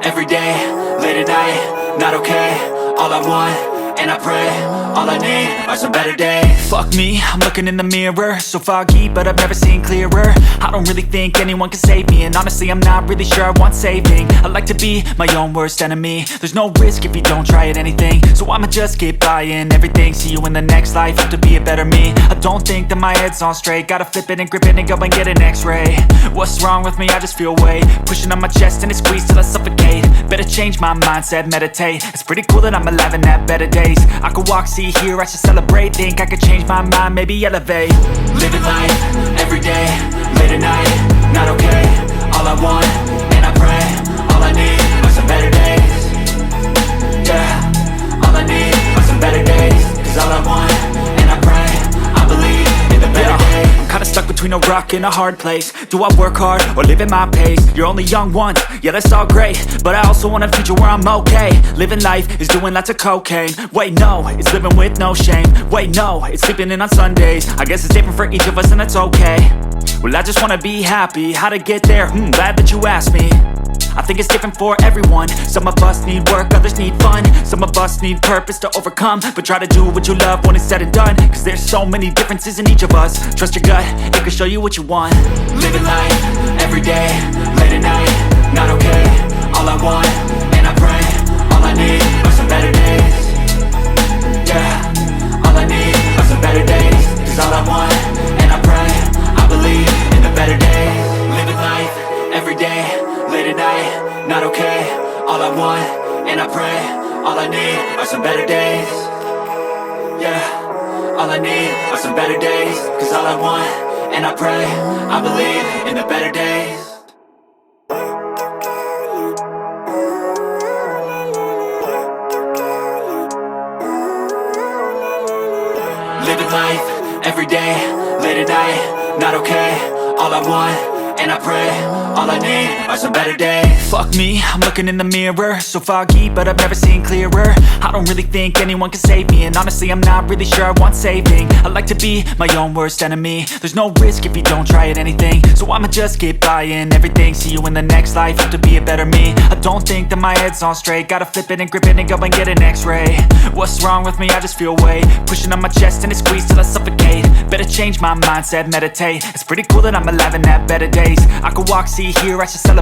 every day, late at night, not okay. All I want, and I pray, all I need are some better days. Fuck me, I'm looking in the mirror, so foggy, but I've never seen clearer. I don't really think anyone can save me, and honestly I'm not really sure I want saving. I like to be my own worst enemy. There's no risk if you don't try at anything, so I'ma just keep buying everything. See you in the next life, have to be a better me. I don't think that my head's on straight, gotta flip it and grip it and go and get an x-ray. What's wrong with me? I just feel weight pushing on my chest and it squeezes till I suffocate. Better change my mindset, meditate. It's pretty cool that I'm alive and have better days. I could walk, see, hear, I should celebrate. Think I could change my mind, maybe elevate. Living life, every day, late at night, not okay. All I want, and I pray, all I need are some better days. Yeah, all I need are some better days. Cause all I want, and I pray, I believe in the better days. I'm kinda stuck between a rock and a hard place. Do I work hard or live at my pace? You're only young once, yeah that's all great, but I also want a future where I'm okay. Living life is doing lots of cocaine. Wait no, it's living with no shame. Wait no, it's sleeping in on Sundays. I guess it's different for each of us and that's okay. Well I just wanna be happy, how to get there? Glad that you asked me. I think it's different for everyone. Some of us need work, others need fun. Some of us need purpose to overcome. But try to do what you love when it's said and done. Cause there's so many differences in each of us. Trust your gut, it can show you what you want. Living life, every day, late at night, not okay. All I want, and I pray, all I need are some better days. Yeah, all I need are some better days. Cause all I want, and I pray, I believe in the better days. Living life, every day, late at night, not okay. All I want, and I pray, all I need are some better days. Yeah, all I need are some better days. Cause all I want, and I pray, I believe in the better days. Living life, every day, late at night, not okay. All I want, and I pray, all I need are some better days. Fuck me, I'm looking in the mirror, so foggy, but I've never seen clearer. I don't really think anyone can save me, and honestly I'm not really sure I want saving. I like to be my own worst enemy. There's no risk if you don't try at anything, so I'ma just keep buying everything. See you in the next life, have to be a better me. I don't think that my head's on straight, gotta flip it and grip it and go and get an x-ray. What's wrong with me? I just feel weight pushing on my chest and it squeezes till I suffocate. Better change my mindset, meditate. It's pretty cool that I'm alive and have better days. I could walk, see, hear, I should celebrate.